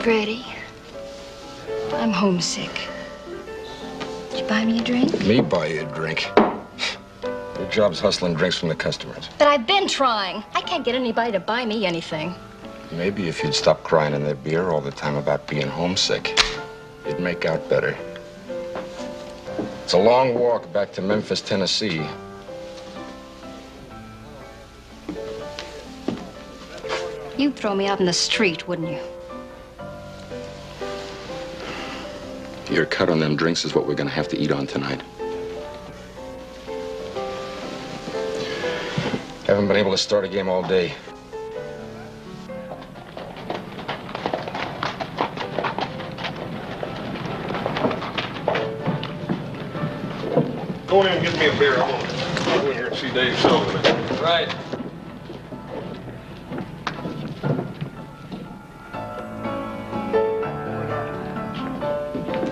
Freddie, I'm homesick. Did you buy me a drink? Me buy you a drink? Your job's hustling drinks from the customers. But I've been trying. I can't get anybody to buy me anything. Maybe if you'd stop crying in that beer all the time about being homesick, you'd make out better. It's a long walk back to Memphis, Tennessee. You'd throw me out in the street, wouldn't you? Your cut on them drinks is what we're gonna have to eat on tonight. Haven't been able to start a game all day. Go in and get me a beer. I'm gonna go in here and see Dave Sullivan. Right.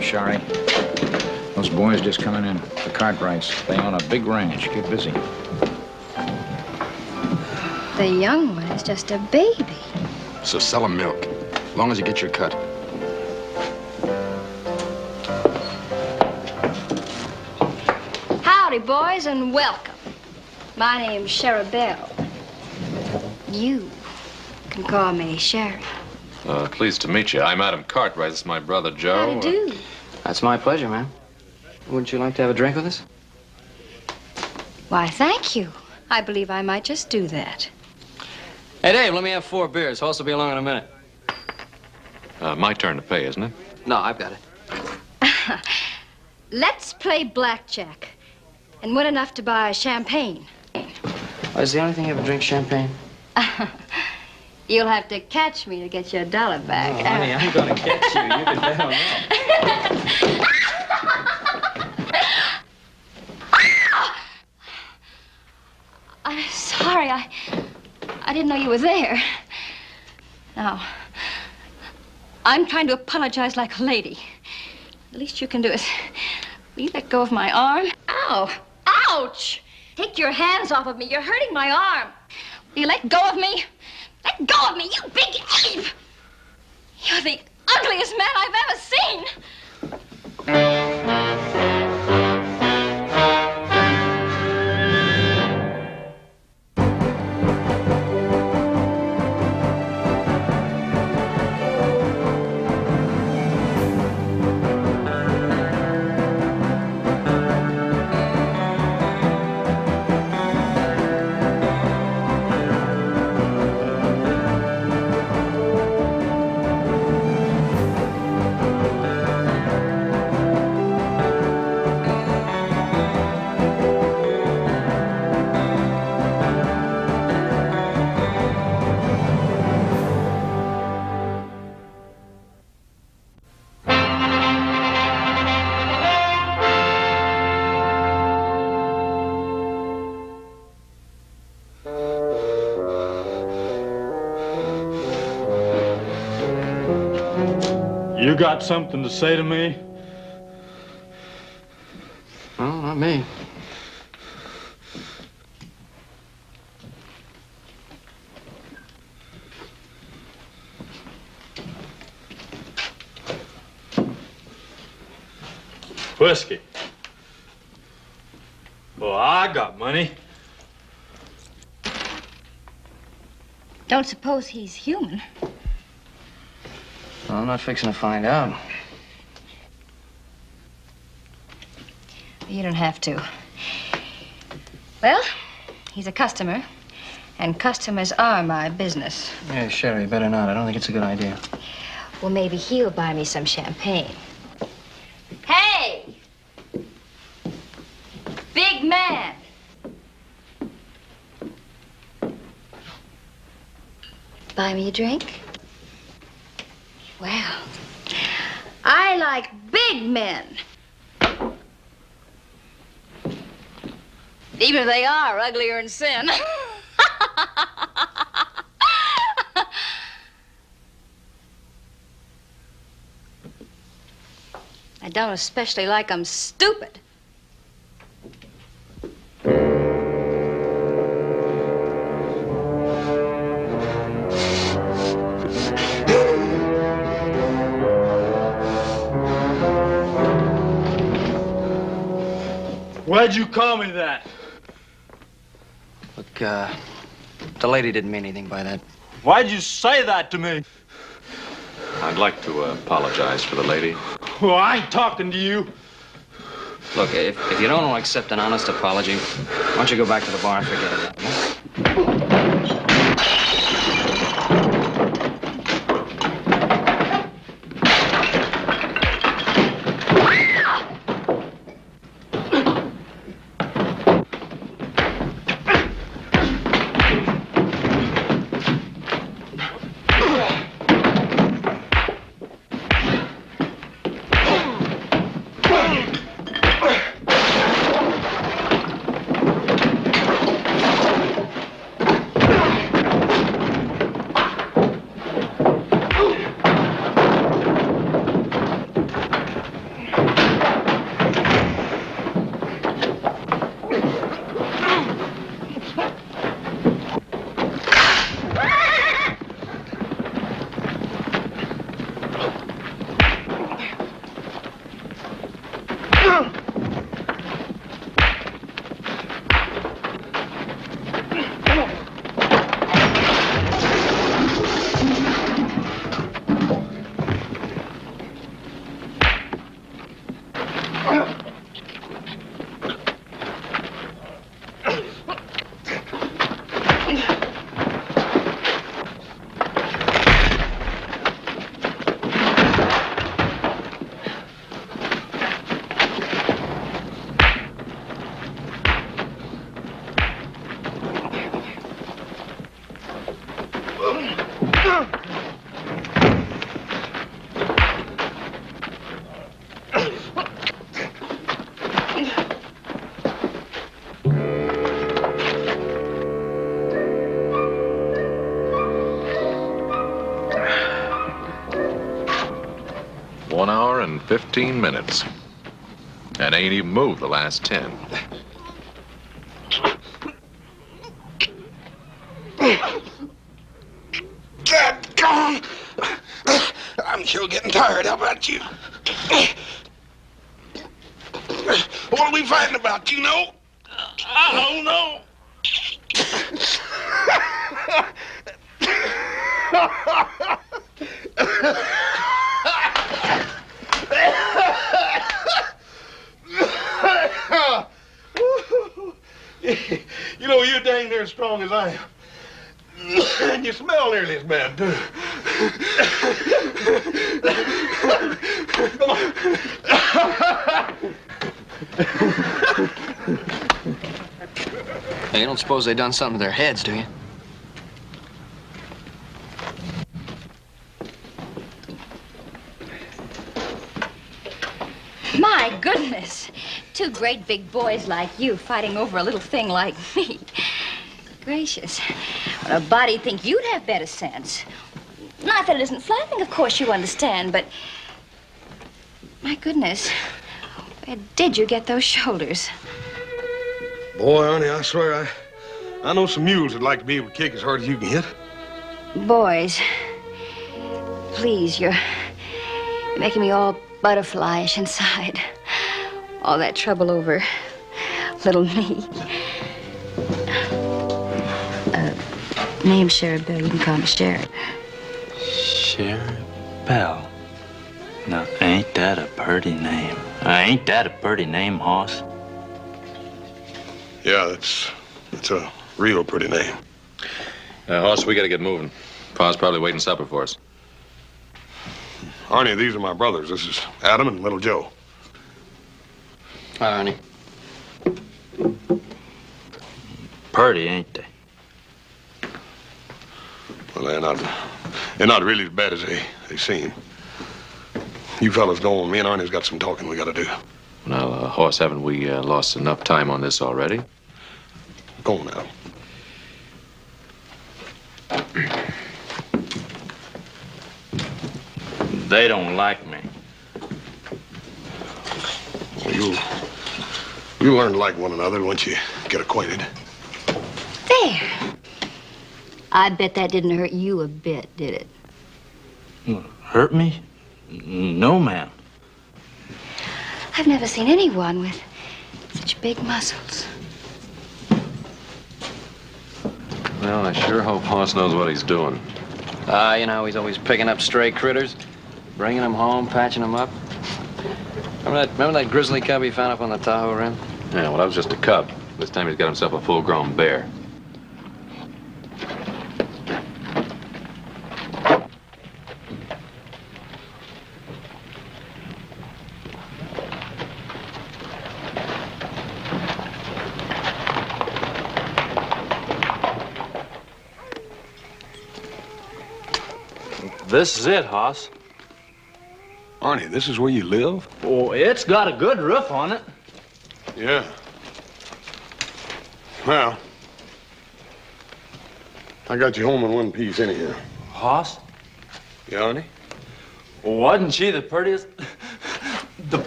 Shari, those boys just coming in. The Cartwrights. They own a big ranch. Get busy. The young one is just a baby. So sell 'em milk, as long as you get your cut. Howdy, boys, and welcome. My name's Sherry Bell. You can call me Sherry. Pleased to meet you. I'm Adam Cartwright. This is my brother, Joe. How do you do? That's my pleasure, ma'am. Wouldn't you like to have a drink with us? Why, thank you. I believe I might just do that. Hey, Dave, let me have 4 beers. Horse will be along in a minute. My turn to pay, isn't it? No, I've got it. Let's play blackjack and win enough to buy champagne. Oh, is the only thing you ever drink champagne? You'll have to catch me to get your $1 back. Oh, honey, I'm gonna catch you. You can bet on that. I'm sorry. I didn't know you were there. Now, I'm trying to apologize like a lady. The least you can do is, will you let go of my arm? Ow! Ouch! Take your hands off of me. You're hurting my arm. Will you let go of me? Let go of me, you big ape! You're the ugliest man I've ever seen. You got something to say to me? Well, not me. Whiskey. Well, I got money. Don't suppose he's human. Well, I'm not fixing to find out. You don't have to. Well, he's a customer, and customers are my business. Yeah, Sherry, better not. I don't think it's a good idea. Well, maybe he'll buy me some champagne. Hey! Big man! Buy me a drink? Well, I like big men. Even if they are uglier in sin. I don't especially like them stupid. Why'd you call me that? Look, the lady didn't mean anything by that. Why'd you say that to me? I'd like to apologize for the lady. Well, I ain't talking to you. Look, if you don't want to accept an honest apology, why don't you go back to the bar and forget about it? Huh? And 15 minutes. And ain't even moved the last 10. Dadgone! I'm sure getting tired. How about you? What are we fighting about, you know? I don't know. You know, you're dang near as strong as I am. And you smell nearly as bad, too. Come on. Hey, you don't suppose they done something to their heads, do you? My goodness. Two great big boys like you fighting over a little thing like me. Gracious. Well, a body'd think you'd have better sense. Not that it isn't flattering, of course you understand, but... My goodness. Where did you get those shoulders? Boy, honey, I swear, I know some mules that'd like to be able to kick as hard as you can hit. Boys, please, you're making me all butterflyish inside. All that trouble over little me. Name's Sherry Bell. You can call me Sherry. Sherry Bell. Now, ain't that a pretty name? Ain't that a pretty name, hoss? Yeah, it's a real pretty name. Hoss, we gotta get moving. Pa's probably waiting supper for us. Arnie, these are my brothers. This is Adam and little Joe. Hi, Arnie. Pretty, ain't they? Well, they're not really as bad as they seem. You fellas go on. Me and Arnie's got some talking we gotta do. Now, Hoss, haven't we lost enough time on this already? Go on now. They don't like me. Well, you'll learn to like one another once you get acquainted. There. I bet that didn't hurt you a bit, did it? Hurt me? No, ma'am. I've never seen anyone with such such big muscles. Well, I sure hope Hoss knows what he's doing. You know, he's always picking up stray critters, bringing them home, patching them up. Remember that grizzly cub he found up on the Tahoe Rim? Yeah, well, that was just a cub. This time he's got himself a full-grown bear. This is it, Hoss. Arnie, this is where you live? Oh, it's got a good roof on it. Yeah. Well, I got you home in one piece anyhow. Hoss? Yeah, Arnie? Wasn't she the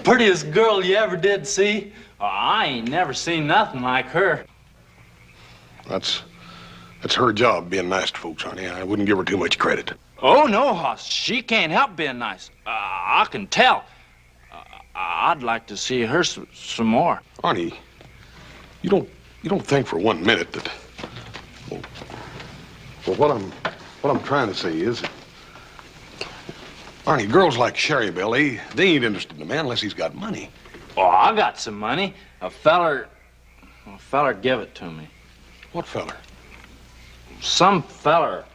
prettiest girl you ever did see? I ain't never seen nothing like her. That's her job, being nice to folks, Arnie. I wouldn't give her too much credit. Oh, no, Hoss. She can't help being nice. I can tell. I'd like to see her some more. Arnie, you don't think for 1 minute that... Well, what I'm trying to say is... Arnie, girls like Sherry Belle, they ain't interested in a man unless he's got money. Oh, I got some money. A feller give it to me. What feller? Some feller.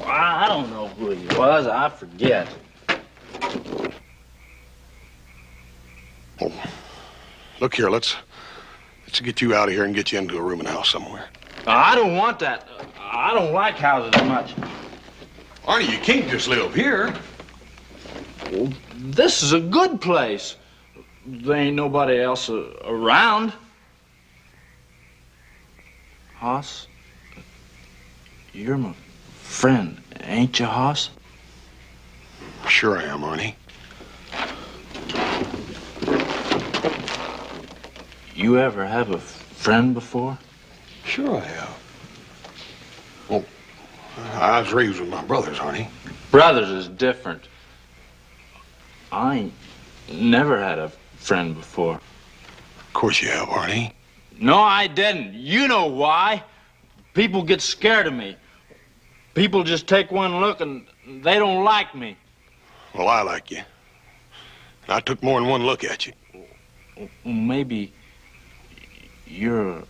I don't know who he was. I forget. Oh, look here, let's get you out of here and get you into a rooming house somewhere. I don't want that. I don't like houses much. Arnie, you can't just live here. Well, this is a good place. There ain't nobody else around. Hoss, you're my friend, ain't you, Hoss? Sure I am, Arnie. You ever have a friend before? Sure I have. Well, I was raised with my brothers, Arnie. Brothers is different. I ain't never had a friend before. Of course you have, Arnie. No, I didn't. You know why. People get scared of me. People just take one look and they don't like me. Well, I like you. I took more than one look at you. Maybe you're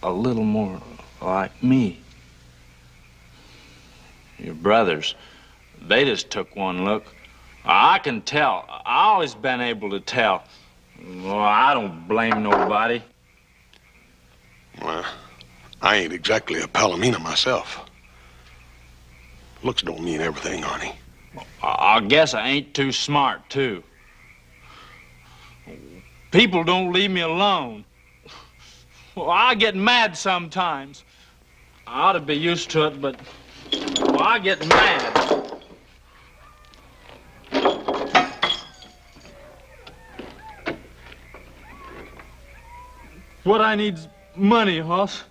a little more like me. Your brothers, they just took one look. I can tell. I always been able to tell. Well, I don't blame nobody. Well, I ain't exactly a Palomino myself. Looks don't mean everything, Arnie. I guess I ain't too smart, too. People don't leave me alone. Well, I get mad sometimes. I ought to be used to it, but well, I get mad. What I need's money, Hoss.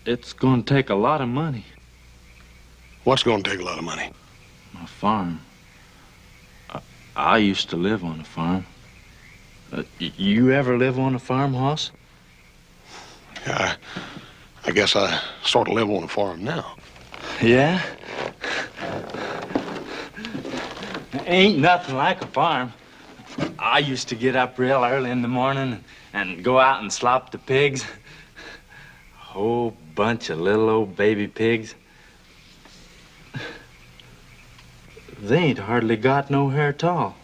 It's gonna take a lot of money. What's gonna take a lot of money? My farm. I used to live on a farm. You ever live on a farm, Hoss? Yeah, I guess I sort of live on a farm now. Yeah? Ain't nothing like a farm. I used to get up real early in the morning and go out and slop the pigs. A whole bunch of little old baby pigs. They ain't hardly got no hair at all.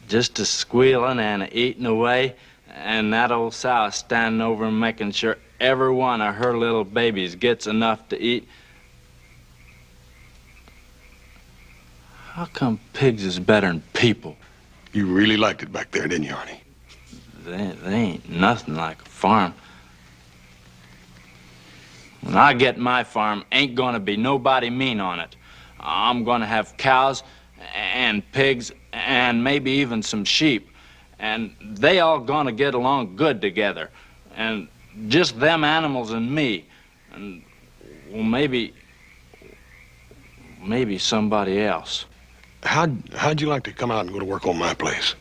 Just a squealing and a eating away, and that old sow standing over and making sure every one of her little babies gets enough to eat. How come pigs is better than people? You really liked it back there, didn't you, Arnie? They ain't nothing like a farm. When I get my farm, ain't gonna be nobody mean on it. I'm gonna have cows and pigs and maybe even some sheep. And they all gonna get along good together. And just them animals and me. And well, maybe somebody else. How'd you like to come out and go to work on my place?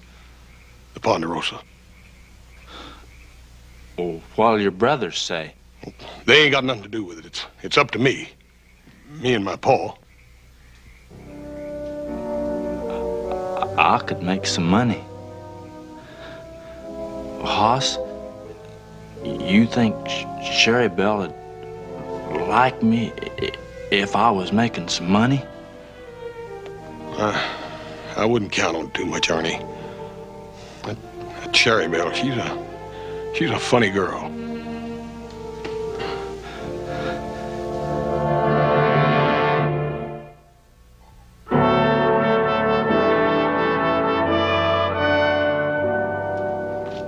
the Ponderosa. Well, what'll your brothers say? They ain't got nothing to do with it. It's up to me. Me and my pa. I could make some money. Hoss, you think Sherry Belle would like me if I was making some money? I wouldn't count on it too much, Arnie. That Sherry Belle, she's a funny girl.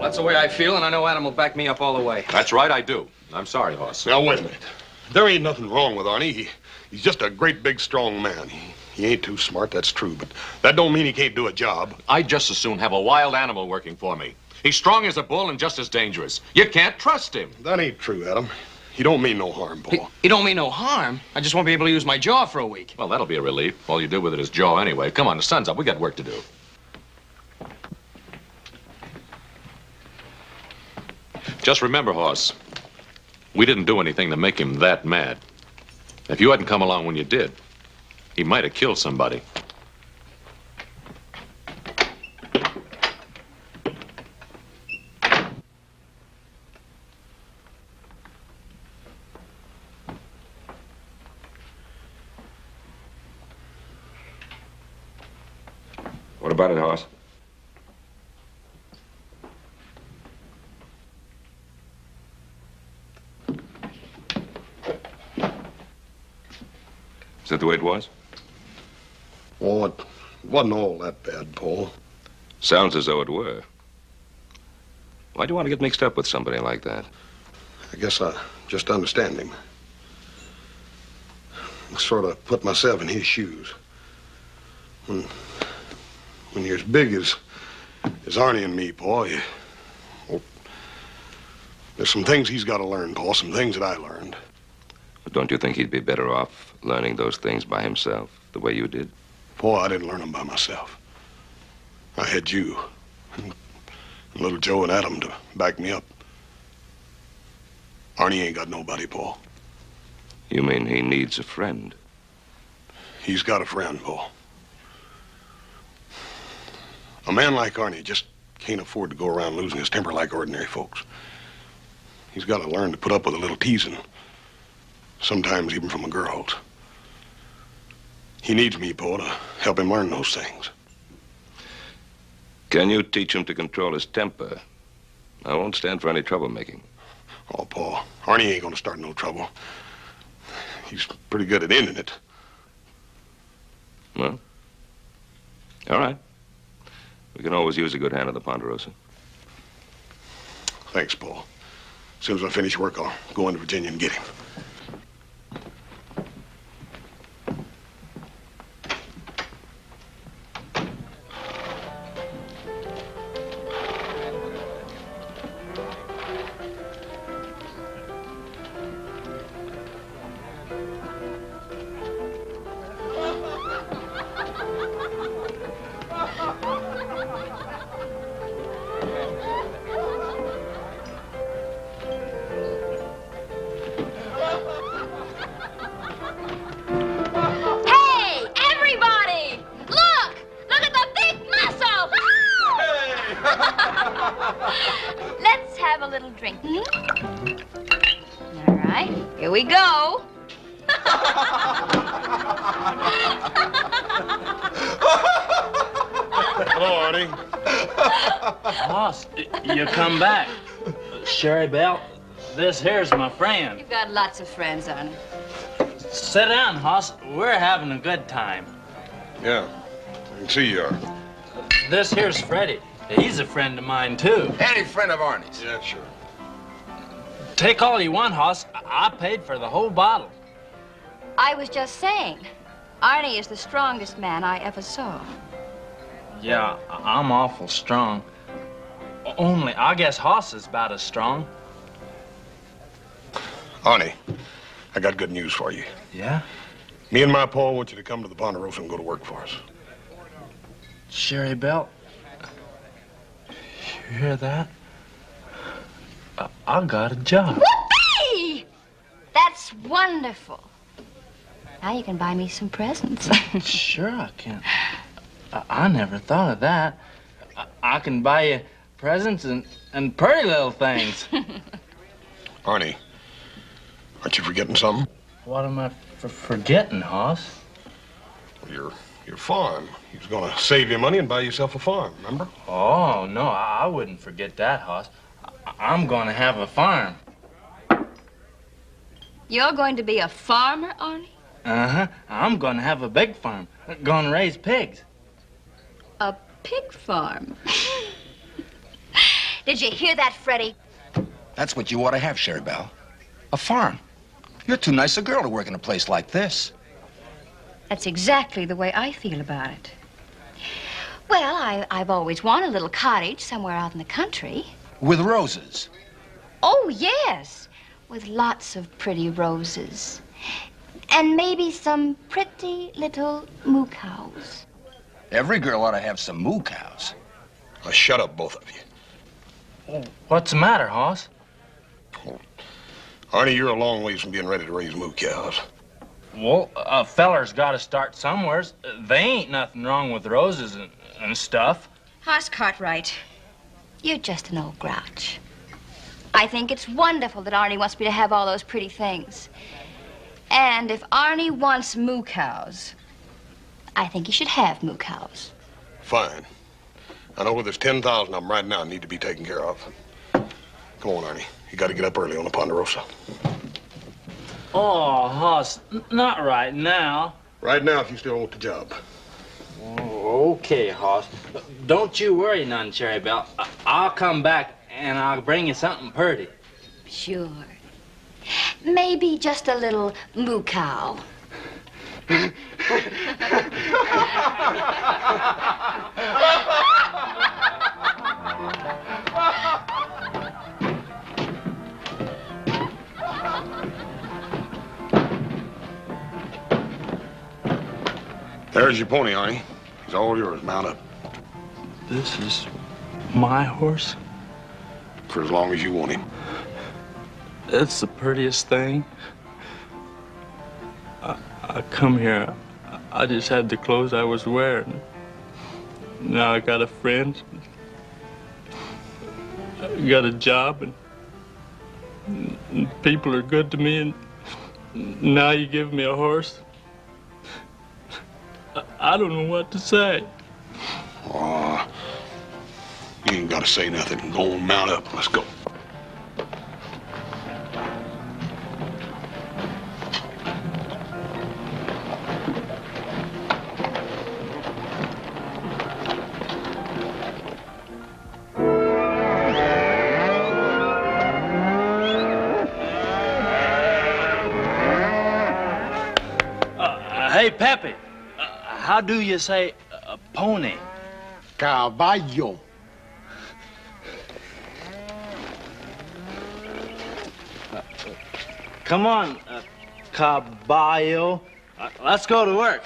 That's the way I feel, and I know Adam will back me up all the way. That's right, I do. I'm sorry, Hoss. Now, wait a minute. There ain't nothing wrong with Arnie. He's just a great, big, strong man. He ain't too smart, that's true, but that don't mean he can't do a job. I'd just as soon have a wild animal working for me. He's strong as a bull and just as dangerous. You can't trust him. That ain't true, Adam. He don't mean no harm, Paul. He don't mean no harm. I just won't be able to use my jaw for a week. Well, that'll be a relief. All you do with it is jaw anyway. Come on, the sun's up. We got work to do. Just remember, Hoss, we didn't do anything to make him that mad. If you hadn't come along when you did, he might have killed somebody. What about it, Hoss? Is that the way it was? Oh, it wasn't all that bad, Paul. Sounds as though it were. Why do you want to get mixed up with somebody like that? I guess I just understand him. I sort of put myself in his shoes. When you're as big as Arnie and me, Paul, there's some things he's got to learn, Paul, some things that I learned. But don't you think he'd be better off learning those things by himself, the way you did? Paul, I didn't learn them by myself. I had you and little Joe and Adam to back me up. Arnie ain't got nobody, Paul. You mean he needs a friend? He's got a friend, Paul. A man like Arnie just can't afford to go around losing his temper like ordinary folks. He's got to learn to put up with a little teasing, sometimes even from the girls. He needs me, Paul, to help him learn those things. Can you teach him to control his temper? I won't stand for any troublemaking. Oh, Paul, Arnie ain't gonna start no trouble. He's pretty good at ending it. Well, all right. We can always use a good hand at the Ponderosa. Thanks, Paul. As soon as I finish work, I'll go into Virginia and get him. Let's have a little drink. All right, here we go. Hello, Arnie. Hoss, you come back. Sherry Belle, this here's my friend. You've got lots of friends, Arnie. Sit down, Hoss. We're having a good time. Yeah, I can see you are. This here's Freddie. He's a friend of mine, too. Any friend of Arnie's? Yeah, sure. Take all you want, Hoss. I paid for the whole bottle. I was just saying, Arnie is the strongest man I ever saw. Yeah, I'm awful strong. Only, I guess Hoss is about as strong. Arnie, I got good news for you. Yeah? Me and my Paul want you to come to the Ponderosa and go to work for us. Sherry Belle? You hear that? I got a job. Whoopee! That's wonderful. Now you can buy me some presents. Sure I can. I never thought of that. I can buy you presents and pretty little things. Arnie, aren't you forgetting something? What am I forgetting, Hoss? Your farm. He was gonna save you money and buy yourself a farm, remember? Oh, no, I wouldn't forget that, Hoss. I'm gonna have a farm. You're going to be a farmer, Arnie? Uh-huh. I'm gonna have a big farm. Gonna raise pigs. A pig farm. Did you hear that, Freddie? That's what you ought to have, Sherry Belle. A farm. You're too nice a girl to work in a place like this. That's exactly the way I feel about it. Well, I've always wanted a little cottage somewhere out in the country. With roses. Oh, yes. With lots of pretty roses. And maybe some pretty little moo cows. Every girl ought to have some moo cows. Now, shut up, both of you. What's the matter, Hoss? Arnie, you're a long ways from being ready to raise moo cows. Well, a feller's got to start somewheres. They ain't nothing wrong with roses and stuff. Hoss Cartwright, you're just an old grouch. I think it's wonderful that Arnie wants me to have all those pretty things. And if Arnie wants moo cows, I think he should have moo cows. Fine. I know where there's 10,000 of them right now need to be taken care of. Come on, Arnie. You got to get up early on the Ponderosa. Oh, Hoss, not right now. Right now, if you still want the job. Oh, okay, Hoss. Don't you worry none, Cherry Belle. I'll come back and I'll bring you something pretty. Sure. Maybe just a little moo cow. There's your pony, Arnie. He's all yours. Mount up. This is my horse? For as long as you want him. It's the prettiest thing. I come here, I just had the clothes I was wearing. Now I got a friend. I got a job, and people are good to me, and now you give me a horse. I don't know what to say. Aw, you ain't got to say nothing. Go and mount up. Let's go. Hey, Pepe, how do you say pony? Caballo. Come on, caballo. Let's go to work.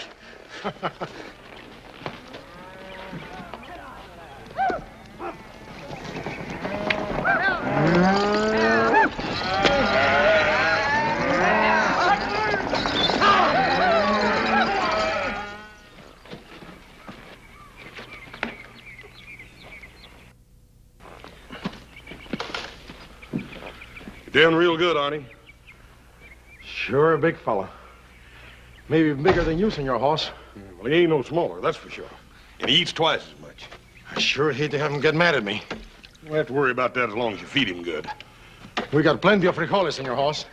Doing real good, Arnie. Sure a big fella. Maybe bigger than you, Senor Hoss. Well, he ain't no smaller, that's for sure. And he eats twice as much. I sure hate to have him get mad at me. You don't have to worry about that as long as you feed him good. We got plenty of frijoles, Senor Hoss.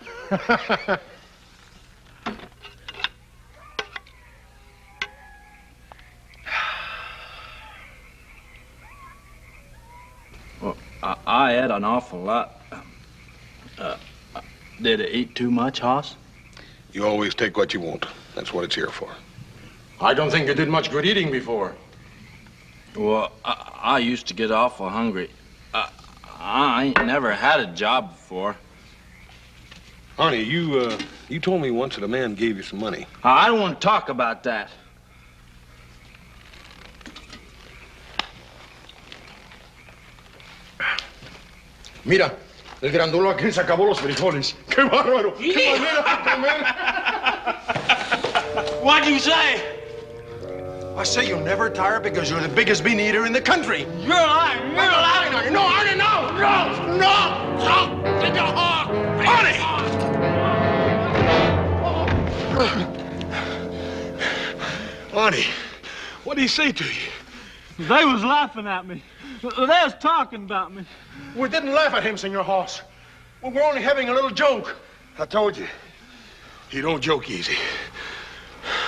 Well, I ate an awful lot. Did it eat too much, Hoss? You always take what you want. That's what it's here for. I don't think you did much good eating before. Well, I used to get awful hungry. I ain't never had a job before. Arnie, you told me once that a man gave you some money. I don't want to talk about that. Mira, el grandulo aquel se acabó los frijoles. ¡Qué bárbaro! ¡Qué manera de comer! What'd you say? I say you'll never tire because you're the biggest bean eater in the country. You're lying. You're lying. No, Arnie, no! No! No! No! Take your heart! Arnie, what did he say to you? They was laughing at me. They was talking about me. We didn't laugh at him, Senor Hoss. We were only having a little joke. I told you, he don't joke easy.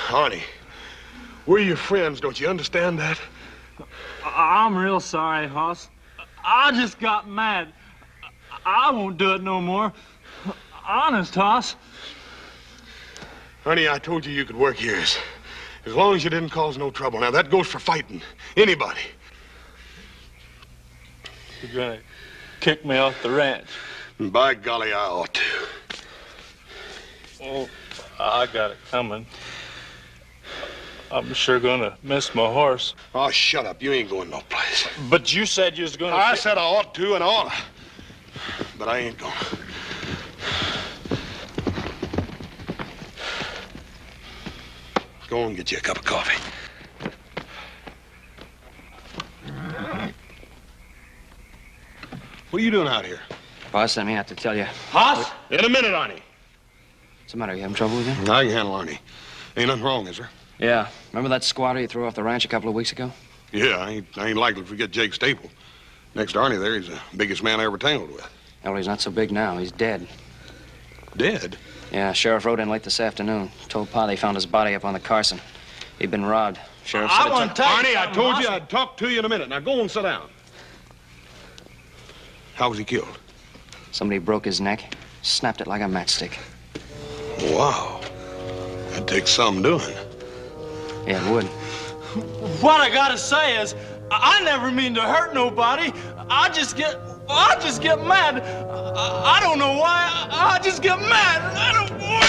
Arnie, we're your friends, don't you understand that? I'm real sorry, Hoss. I just got mad. I won't do it no more. Honest, Hoss. Honey, I told you you could work here as long as you didn't cause no trouble. Now, that goes for fighting anybody. You're gonna kick me off the ranch? And by golly, I ought to. Oh, I got it coming. I'm sure gonna miss my horse. Oh, shut up. You ain't going no place. But you said you was gonna... I said I ought to and I ought to. But I ain't gonna. Go and get you a cup of coffee. What are you doing out here? Boss sent me out to tell you. Hoss? In a minute, Arnie. What's the matter? You having trouble with him? I can handle Arnie. Ain't nothing wrong, is there? Yeah. Remember that squatter you threw off the ranch a couple of weeks ago? Yeah, I ain't likely to forget Jake Staple. Next to Arnie there, he's the biggest man I ever tangled with. Well, he's not so big now. He's dead. Dead? Yeah, Sheriff rode in late this afternoon. Told Pa they found his body up on the Carson. He'd been robbed. Sheriff said Arnie, I told you I'd talk to you in a minute. Now go and sit down. How was he killed? Somebody broke his neck, snapped it like a matchstick. Wow. That takes some doing. Yeah, it would. What I gotta say is, I never mean to hurt nobody. I just get mad. I don't know why. I just get mad. I don't want...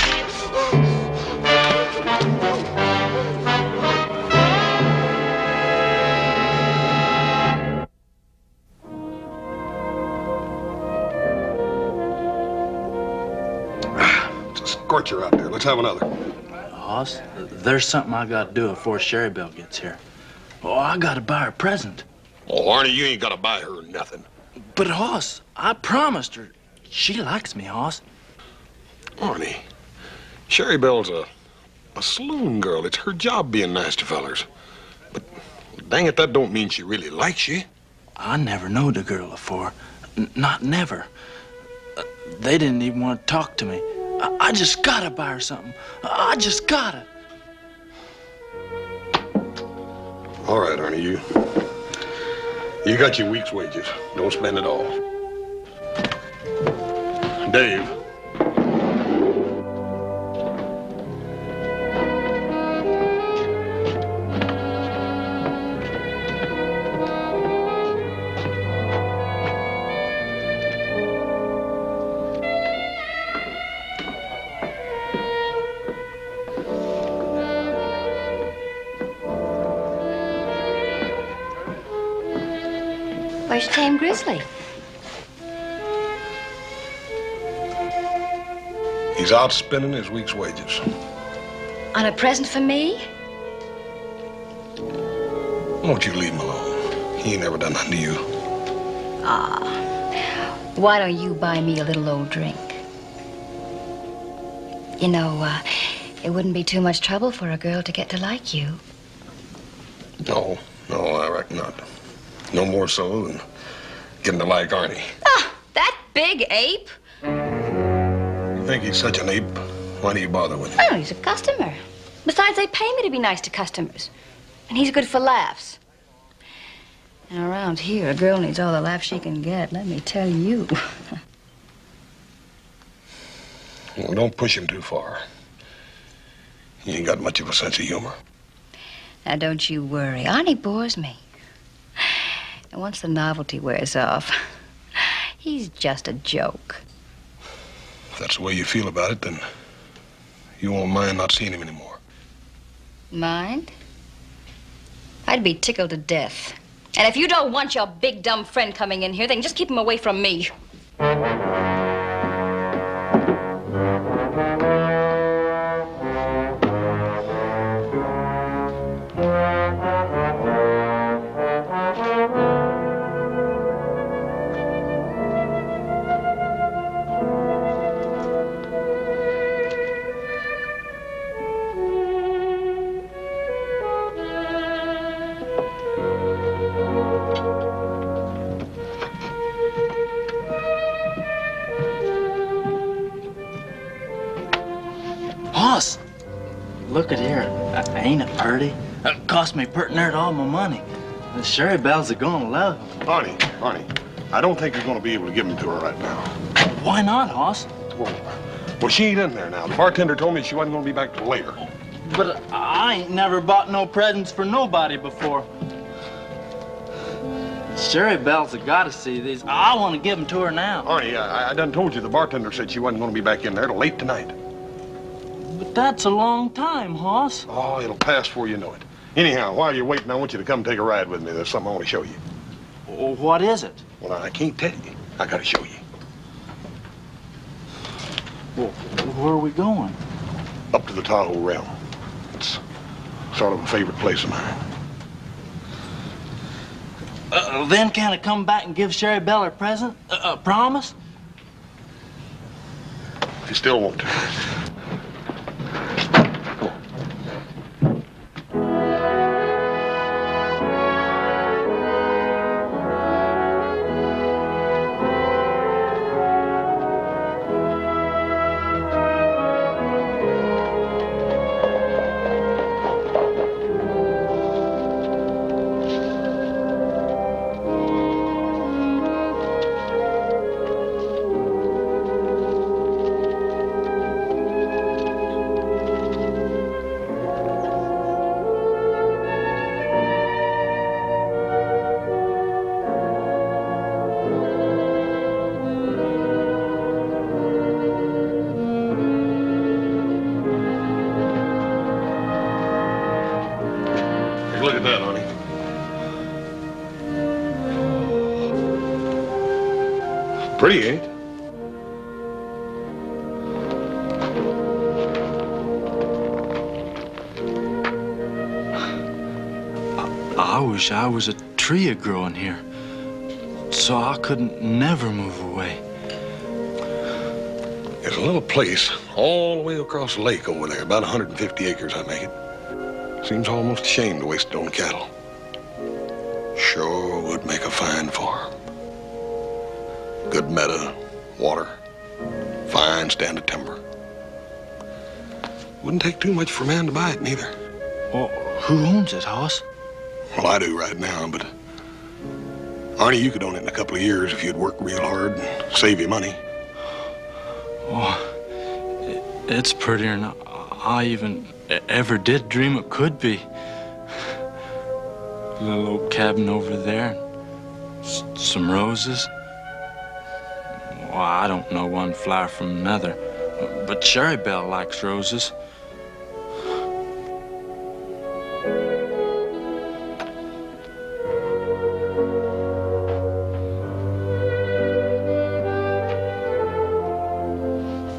It's a scorcher out there. Let's have another. Hoss, there's something I gotta do before Sherry Belle gets here. Oh, I gotta buy her a present. Oh, Arnie, you ain't gotta buy her nothing. But, Hoss, I promised her. She likes me, Hoss. Arnie, Sherry Belle's a saloon girl. It's her job being nice to fellers. But, dang it, that don't mean she really likes you. I never knowed the girl before. Not never. They didn't even want to talk to me. I just gotta buy her something. I just gotta. All right, Arnie, you got your week's wages. Don't spend it all. Dave. Where's Tame Grizzly? He's out spending his week's wages. On a present for me? Won't you leave him alone? He ain't never done nothing to you. Why don't you buy me a little old drink? You know, it wouldn't be too much trouble for a girl to get to like you. No, I reckon not. No more so than getting to like Arnie. Ah, that big ape? You think he's such an ape? Why do you bother with him? Oh, he's a customer. Besides, they pay me to be nice to customers. And he's good for laughs. And around here, a girl needs all the laughs she can get, let me tell you. Well, don't push him too far. He ain't got much of a sense of humor. Now, don't you worry. Arnie bores me. And once the novelty wears off, he's just a joke. If that's the way you feel about it, then you won't mind not seeing him anymore. Mind? I'd be tickled to death. And if you don't want your big, dumb friend coming in here, then just keep him away from me. Hoss, look at here. Ain't it pretty? It cost me pretty near all my money. The Sherry Bells are gonna love it. Honey, I don't think you're gonna be able to give them to her right now. Why not, Hoss? Well, she ain't in there now. The bartender told me she wasn't gonna be back till later. But I ain't never bought no presents for nobody before. Sherry Bells have got to see these. I want to give them to her now. Arnie, I done told you the bartender said she wasn't gonna be back in there till late tonight. But that's a long time, Hoss. Oh, it'll pass before you know it. Anyhow, while you're waiting, I want you to come take a ride with me. There's something I want to show you. Well, what is it? Well, I can't tell you. I gotta show you. Well, where are we going? Up to the Tahoe realm. It's sort of a favorite place of mine. Then can I come back and give Sherry Belle her present? Promise? If you still want to. Look at that, honey. Pretty, ain't it? I wish I was a tree growing here, so I couldn't never move away. There's a little place all the way across the lake over there, about 150 acres, I make it. Seems almost a shame to waste it on cattle. Sure would make a fine farm. Good meadow, water, fine stand of timber. Wouldn't take too much for a man to buy it, neither. Well, who owns it, Hoss? Well, I do right now, but Arnie, you could own it in a couple of years if you'd work real hard and save your money. Oh, it's prettier than I even ever did dream it could be. Little old cabin over there, some roses. Well, I don't know one flower from another, but Sherry Belle likes roses.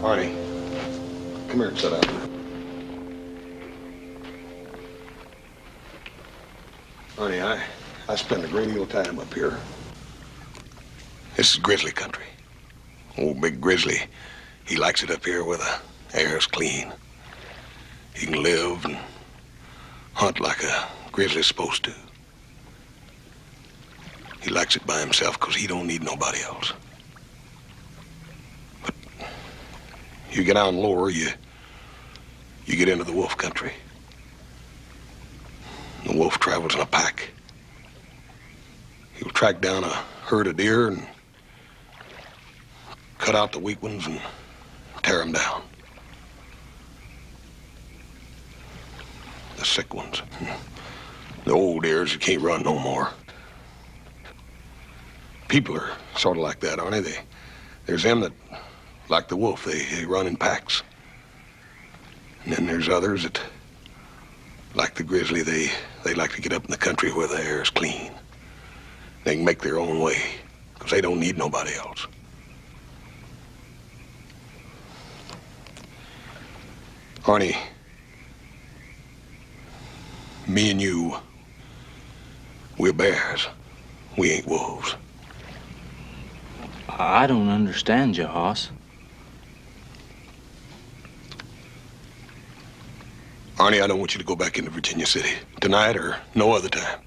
Arnie, come here and sit down. Arnie, I spend a great deal of time up here. This is grizzly country. Old Big Grizzly, he likes it up here where the air's clean. He can live and hunt like a grizzly's supposed to. He likes it by himself because he don't need nobody else. But you get out lower, you get into the wolf country. The wolf travels in a pack. He'll track down a herd of deer and cut out the weak ones and tear them down. The sick ones. The old deers that can't run no more. People are sort of like that, aren't they? There's them that, like the wolf, they run in packs. And then there's others that, like the grizzly, they like to get up in the country where the air is clean. They can make their own way, because they don't need nobody else. Arnie, me and you, we're bears. We ain't wolves. I don't understand you, Hoss. Arnie, I don't want you to go back into Virginia City tonight or no other time.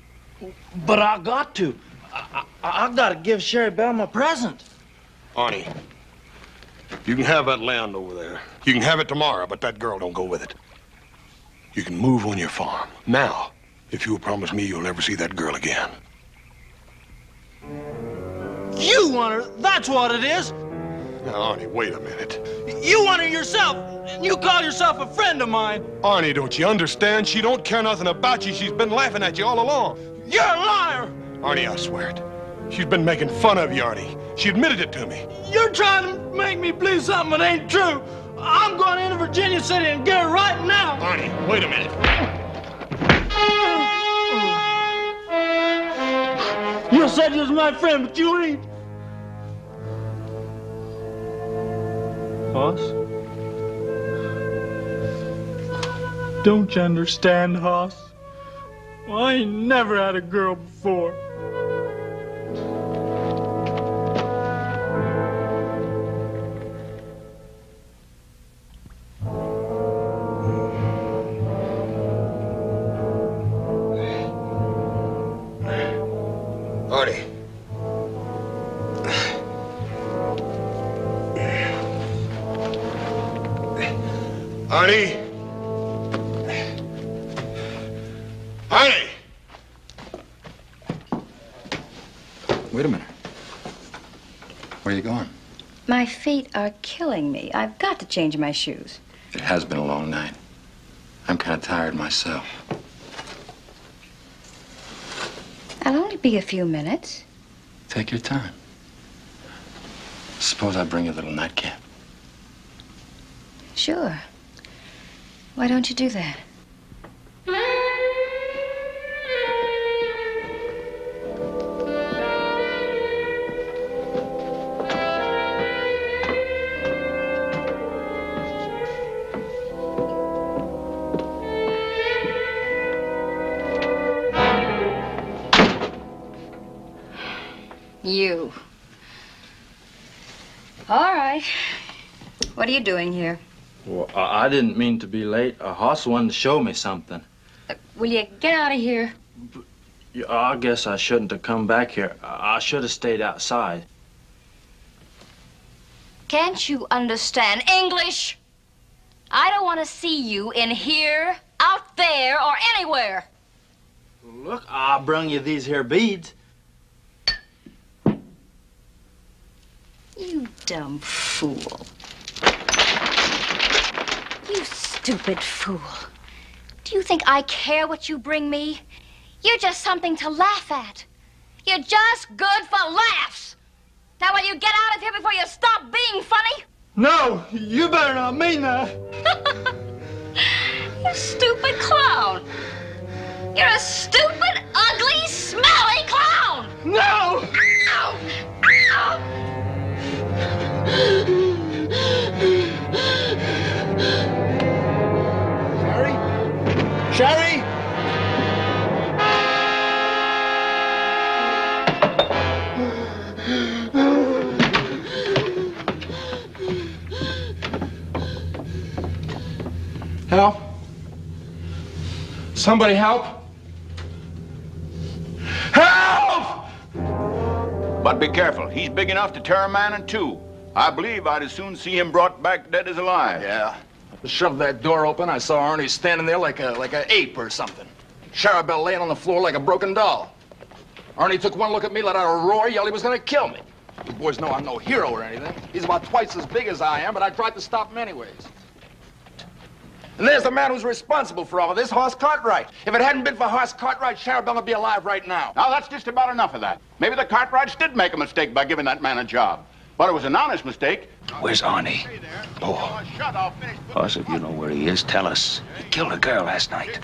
But I got to. I gotta give Sherry Belle my present. Arnie, you can have that land over there. You can have it tomorrow, but that girl don't go with it. You can move on your farm. Now, if you'll promise me you'll never see that girl again. You want her, that's what it is. Now, Arnie, wait a minute. You want her yourself, and you call yourself a friend of mine. Arnie, don't you understand? She don't care nothing about you. She's been laughing at you all along. You're a liar. Arnie, I swear it. She's been making fun of you, Arnie. She admitted it to me. You're trying to make me believe something that ain't true. I'm going into Virginia City and get her right now. Arnie, wait a minute. You said you was my friend, but you ain't. Hoss? Don't you understand, Hoss? Well, I ain't never had a girl before. Arnie. Arnie. Arnie! Wait a minute. Where are you going? My feet are killing me. I've got to change my shoes. It has been a long night. I'm kind of tired myself. I'll only be a few minutes. Take your time. Suppose I bring you a little nightcap. Sure. Why don't you do that? You. All right. What are you doing here? Well, I didn't mean to be late. Hoss wanted to show me something. Will you get out of here? I guess I shouldn't have come back here. I should have stayed outside. Can't you understand English? I don't want to see you in here, out there, or anywhere. Look, I brung you these here beads. You dumb fool. You stupid fool. Do you think I care what you bring me? You're just something to laugh at. You're just good for laughs. Now, will you get out of here before you stop being funny? No, you better not mean that. You stupid clown. You're a stupid, ugly, smelly clown. No! Ow! Ow! Sherry? Sherry? Help? Somebody help? Help! But be careful. He's big enough to tear a man in two. I believe I'd as soon see him brought back dead as alive. Yeah. I shoved that door open. I saw Arnie standing there like an ape or something. Charabelle laying on the floor like a broken doll. Arnie took one look at me, let out a roar, yelled he was gonna kill me. You boys know I'm no hero or anything. He's about twice as big as I am, but I tried to stop him anyways. And there's the man who's responsible for all of this, Hoss Cartwright. If it hadn't been for Hoss Cartwright, Charabelle would be alive right now. Now, that's just about enough of that. Maybe the Cartwrights did make a mistake by giving that man a job. But it was an honest mistake. Where's Arnie? Oh. Hoss, if you know where he is, tell us. He killed a girl last night.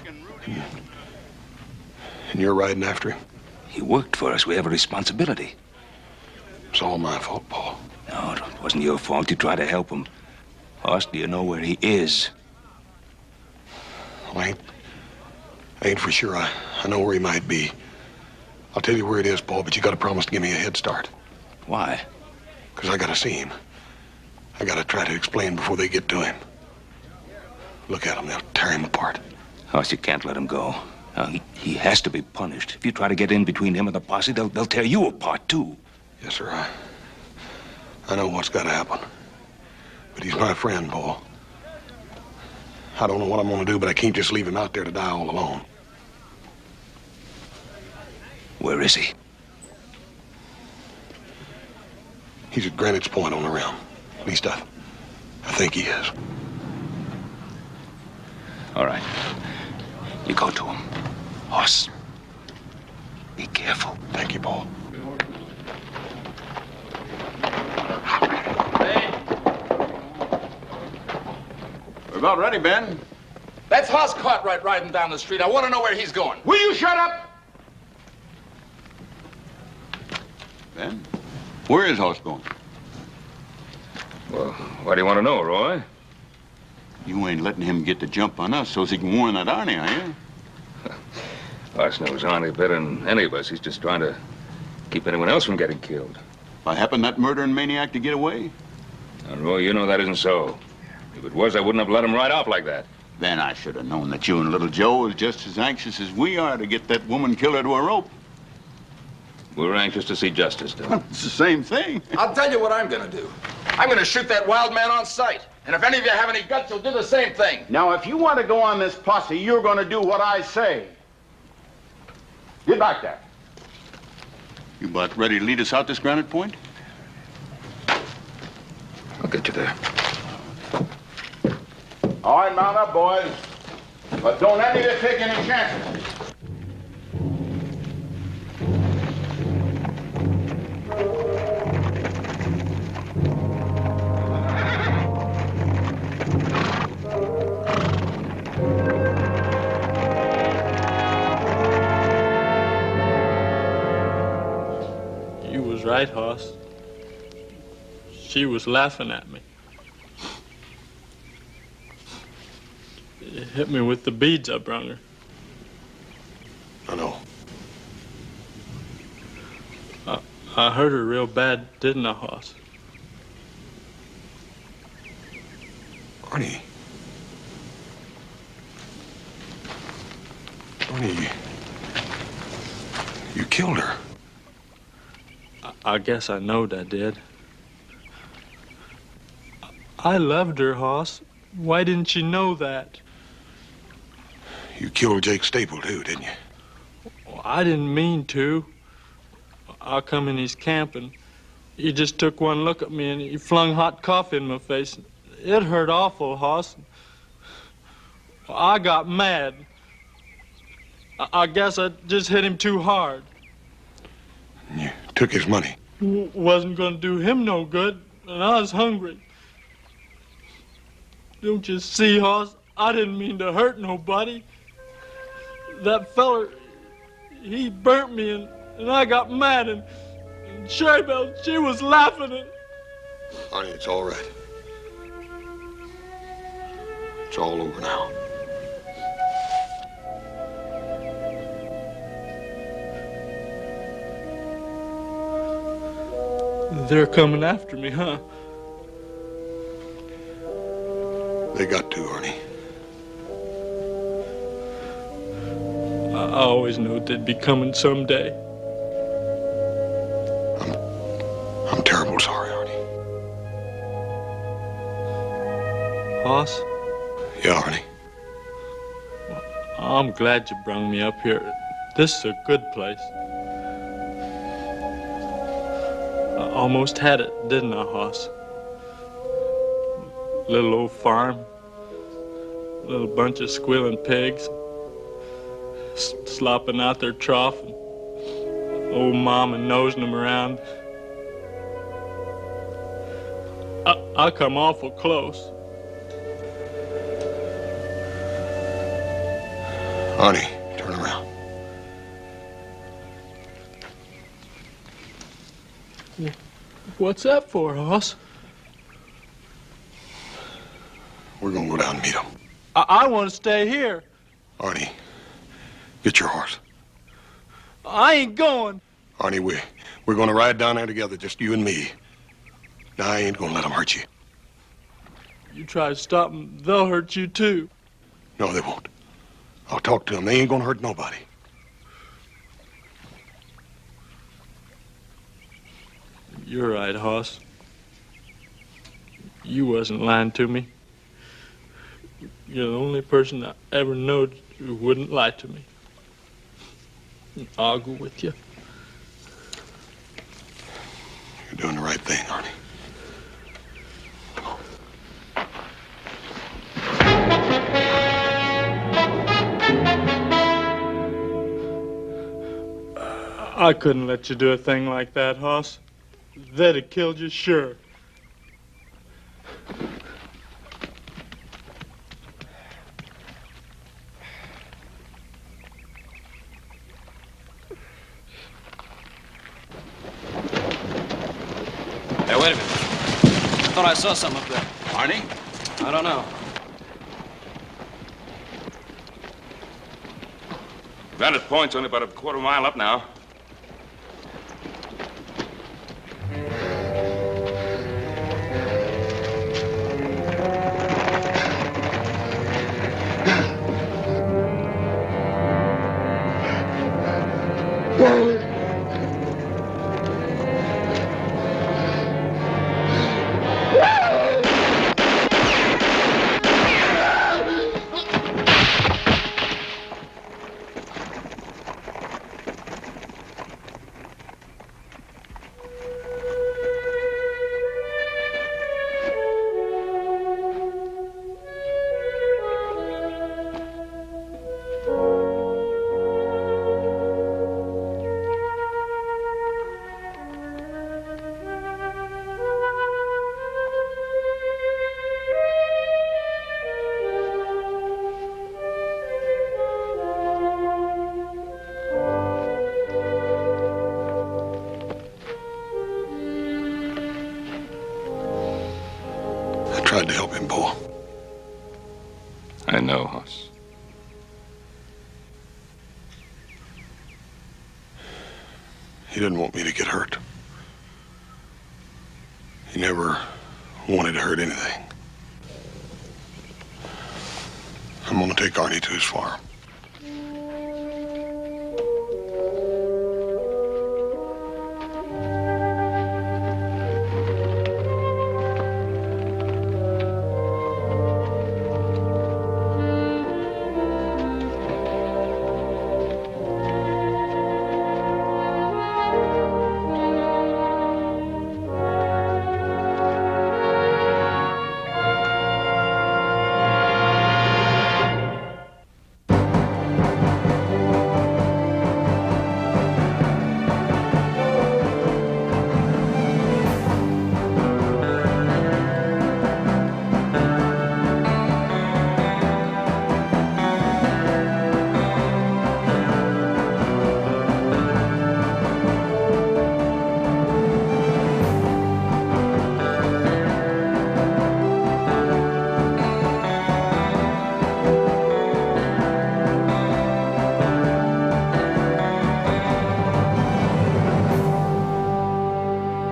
And you're riding after him? He worked for us. We have a responsibility. It's all my fault, Paul. No, it wasn't your fault. You tried to help him. Hoss, do you know where he is? I ain't for sure. I know where he might be. I'll tell you where it is, Paul, but you gotta promise to give me a head start. Why? Because I gotta see him. I gotta try to explain before they get to him. Look at him, they'll tear him apart. Hoss, you can't let him go. He has to be punished. If you try to get in between him and the posse, they'll tear you apart, too. Yes, sir. I know what's gotta happen. But he's my friend, Paul. I don't know what I'm gonna do, but I can't just leave him out there to die all alone. Where is he? He's at Greenwich Point on the rim. At least I think he is. All right. You go to him. Hoss, be careful. Thank you, Paul. We're about ready, Ben. That's Hoss Cartwright riding down the street. I want to know where he's going. Will you shut up? Ben, where is Hoss going? Well, why do you want to know, Roy? You ain't letting him get the jump on us so he can warn that Arnie, are you? Hoss knows Arnie better than any of us. He's just trying to keep anyone else from getting killed. By happen that murdering maniac to get away? Now, Roy, you know that isn't so. If it was, I wouldn't have let him ride off like that. Then I should have known that you and little Joe is just as anxious as we are to get that woman killer to a rope. We're anxious to see justice done. It's the same thing. I'll tell you what I'm going to do. I'm going to shoot that wild man on sight. And if any of you have any guts, you'll do the same thing. Now, if you want to go on this posse, you're going to do what I say. Get back there. You about ready to lead us out this Granite Point? I'll get you there. All right, mount up, boys. But don't any of you take any chances. You was right, Hoss. She was laughing at me. It hit me with the beads I brung her. I know. I hurt her real bad, didn't I, Hoss? Arnie. Arnie, you killed her. I guess I knowed I did. I loved her, Hoss. Why didn't you know that? You killed Jake Staple, too, didn't you? Well, I didn't mean to. I come in his camp and he just took one look at me and he flung hot coffee in my face. It hurt awful, Hoss. I got mad. I guess I just hit him too hard. You took his money. Wasn't gonna do him no good, and I was hungry. Don't you see, Hoss? I didn't mean to hurt nobody. That feller, he burnt me, and I got mad, and Sherry Belle, she was laughing at... Arnie, it's all right. It's all over now. They're coming after me, huh? They got to, Arnie. I always knew they'd be coming someday. I'm terrible sorry, Arnie. Hoss? Yeah, Arnie. I'm glad you brung me up here. This is a good place. I almost had it, didn't I, Hoss? Little old farm, little bunch of squealing pigs, slopping out their trough, and old mama nosing them around. I come awful close. Arnie, turn around. What's that for, Hoss? We're gonna go down and meet him. I want to stay here. Arnie, get your horse. I ain't going. Arnie, we're going to ride down there together, just you and me. Now, I ain't going to let them hurt you. You try to stop them, they'll hurt you too. No, they won't. I'll talk to them. They ain't going to hurt nobody. You're right, Hoss. You wasn't lying to me. You're the only person I ever knowed who wouldn't lie to me. I'll go with you. You're doing the right thing, Arnie. I couldn't let you do a thing like that, Hoss. They'd have killed you, sure. Hey, wait a minute. I thought I saw something up there. Arnie? I don't know. Vantage Point's only about a quarter mile up now. Tried to help him, Bo. I know, Hoss. He didn't want me to get hurt. He never wanted to hurt anything. I'm gonna take Arnie to his farm.